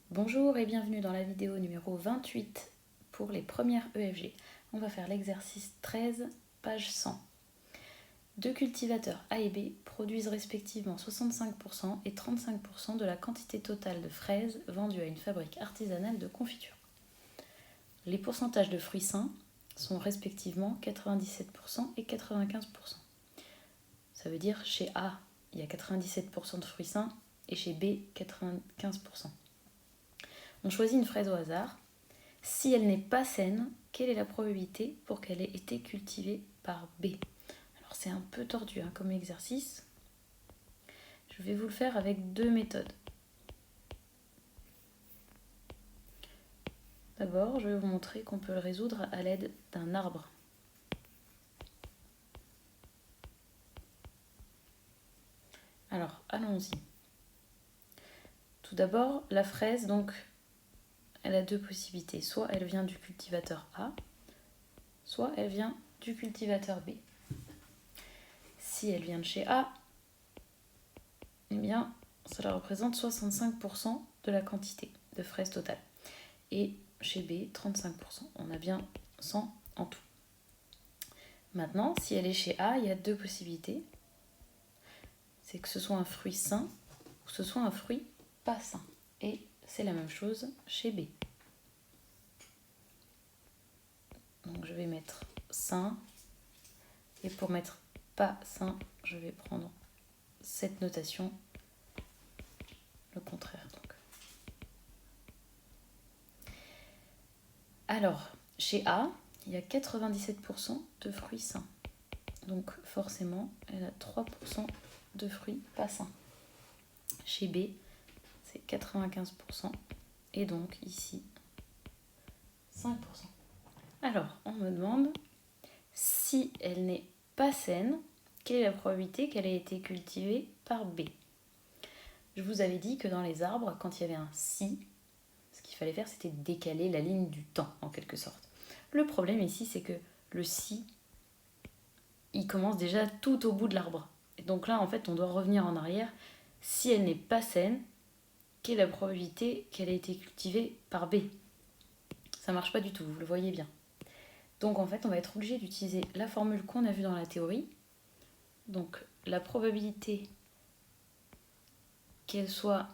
Bonjour et bienvenue dans la vidéo numéro 28 pour les premières EFG. On va faire l'exercice 13, page 100. Deux cultivateurs A et B produisent respectivement 65% et 35% de la quantité totale de fraises vendues à une fabrique artisanale de confiture. Les pourcentages de fruits sains sont respectivement 97% et 95%. Ça veut dire chez A, il y a 97% de fruits sains et chez B, 95%. On choisit une fraise au hasard. Si elle n'est pas saine, quelle est la probabilité pour qu'elle ait été cultivée par B? Alors c'est un peu tordu comme exercice. Je vais vous le faire avec deux méthodes. D'abord, je vais vous montrer qu'on peut le résoudre à l'aide d'un arbre. Alors, allons-y. Tout d'abord, la fraise, donc, elle a deux possibilités. Soit elle vient du cultivateur A, soit elle vient du cultivateur B. Si elle vient de chez A, eh bien, cela représente 65% de la quantité de fraises totale. Et chez B, 35%. On a bien 100 en tout. Maintenant, si elle est chez A, il y a deux possibilités. C'est que ce soit un fruit sain ou que ce soit un fruit pas sain. Et c'est la même chose chez B. Donc je vais mettre sain. Et pour mettre pas sain, je vais prendre cette notation. Le contraire donc. Alors, chez A, il y a 97% de fruits sains. Donc forcément, elle a 3% de fruits pas sains. Chez B, c'est 95%. Et donc ici, 5%. Alors, on me demande si elle n'est pas saine, quelle est la probabilité qu'elle ait été cultivée par B? Je vous avais dit que dans les arbres, quand il y avait un si, ce qu'il fallait faire, c'était décaler la ligne du temps, en quelque sorte. Le problème ici, c'est que le si, il commence déjà tout au bout de l'arbre. Et donc là, en fait, on doit revenir en arrière. Si elle n'est pas saine, quelle est la probabilité qu'elle ait été cultivée par B? Ça marche pas du tout, vous le voyez bien. Donc en fait, on va être obligé d'utiliser la formule qu'on a vue dans la théorie. Donc la probabilité qu'elle soit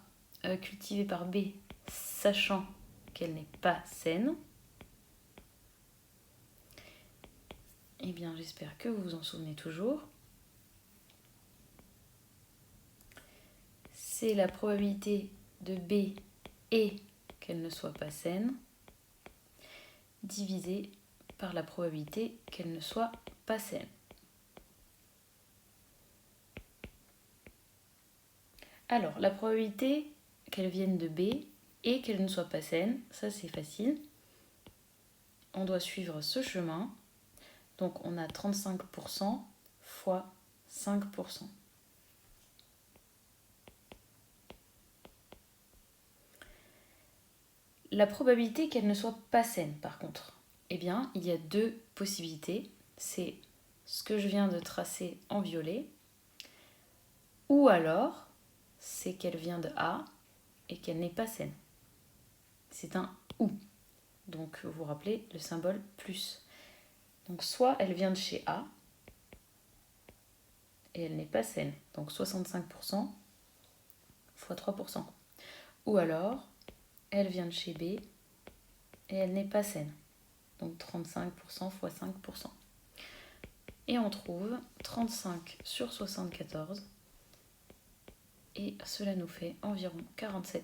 cultivée par B, sachant qu'elle n'est pas saine, eh bien j'espère que vous vous en souvenez toujours. C'est la probabilité de B et qu'elle ne soit pas saine, divisée par la probabilité qu'elle ne soit pas saine. Alors, la probabilité qu'elle vienne de B et qu'elle ne soit pas saine, ça c'est facile. On doit suivre ce chemin. Donc on a 35% fois 5%. La probabilité qu'elle ne soit pas saine, par contre, eh bien, il y a deux possibilités. C'est ce que je viens de tracer en violet, ou alors c'est qu'elle vient de A et qu'elle n'est pas saine. C'est un ou. Donc vous vous rappelez le symbole plus. Donc soit elle vient de chez A et elle n'est pas saine, donc 65% fois 3%. Ou alors elle vient de chez B et elle n'est pas saine, donc 35% fois 5%. Et on trouve 35 sur 74 et cela nous fait environ 47%.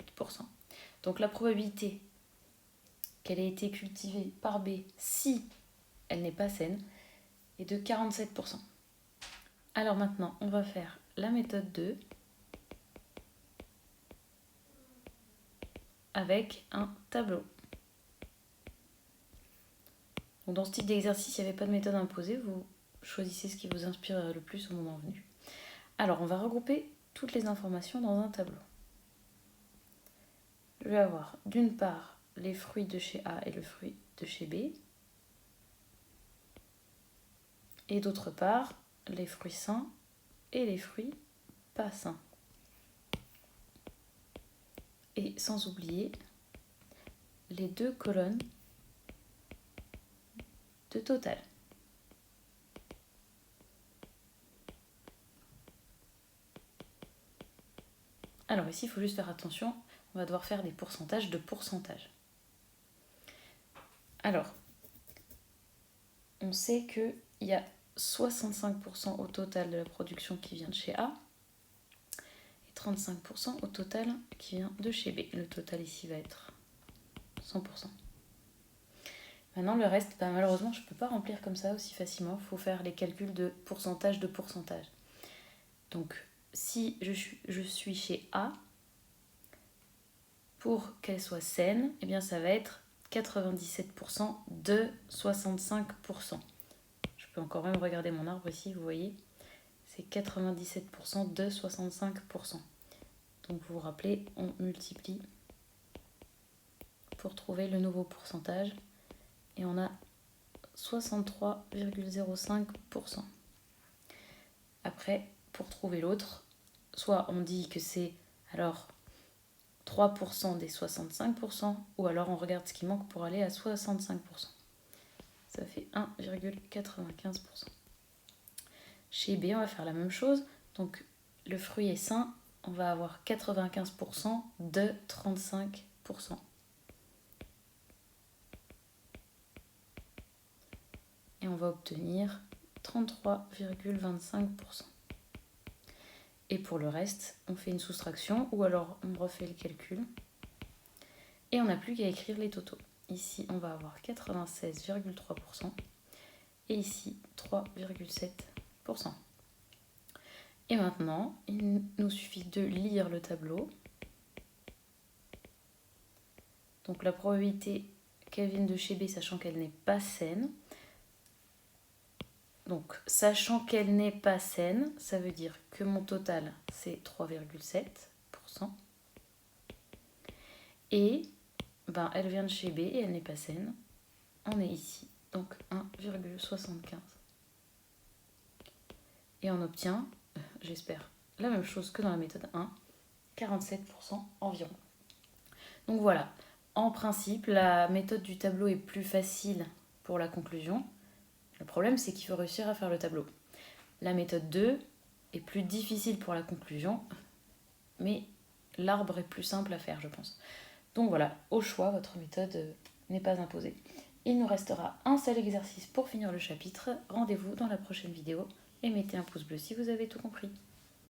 Donc la probabilité qu'elle ait été cultivée par B si elle n'est pas saine est de 47%. Alors maintenant, on va faire la méthode 2 avec un tableau. Donc dans ce type d'exercice, il n'y avait pas de méthode imposée, vous choisissez ce qui vous inspire le plus au moment venu. Alors on va regrouper toutes les informations dans un tableau. Je vais avoir d'une part les fruits de chez A et le fruit de chez B, et d'autre part les fruits sains et les fruits pas sains. Et sans oublier les deux colonnes de total. Alors ici, il faut juste faire attention, on va devoir faire des pourcentages de pourcentage. Alors, on sait qu'il y a 65% au total de la production qui vient de chez A et 35% au total qui vient de chez B. Le total ici va être 100%. Maintenant, le reste, malheureusement, je ne peux pas remplir comme ça aussi facilement. Il faut faire les calculs de pourcentage. Donc, si je suis chez A, pour qu'elle soit saine, eh bien, ça va être 97% de 65%. Je peux encore même regarder mon arbre ici, vous voyez. C'est 97% de 65%. Donc, vous vous rappelez, on multiplie pour trouver le nouveau pourcentage. Et on a 63,05%. Après, pour trouver l'autre, soit on dit que c'est alors 3% des 65%, ou alors on regarde ce qui manque pour aller à 65%. Ça fait 1,95%. Chez B, on va faire la même chose. Donc, le fruit est sain, on va avoir 95% de 35%. Et on va obtenir 33,25%. Et pour le reste, on fait une soustraction ou alors on refait le calcul. Et on n'a plus qu'à écrire les totaux. Ici, on va avoir 96,3% et ici 3,7%. Et maintenant, il nous suffit de lire le tableau. Donc la probabilité qu'elle vienne de chez B, sachant qu'elle n'est pas saine. Donc, sachant qu'elle n'est pas saine, ça veut dire que mon total, c'est 3,7%. Et elle vient de chez B et elle n'est pas saine. On est ici, donc 1,75. Et on obtient, j'espère, la même chose que dans la méthode 1, 47% environ. Donc voilà, en principe, la méthode du tableau est plus facile pour la conclusion. Le problème, c'est qu'il faut réussir à faire le tableau. La méthode 2 est plus difficile pour la conclusion, mais l'arbre est plus simple à faire, je pense. Donc voilà, au choix, votre méthode n'est pas imposée. Il nous restera un seul exercice pour finir le chapitre. Rendez-vous dans la prochaine vidéo et mettez un pouce bleu si vous avez tout compris.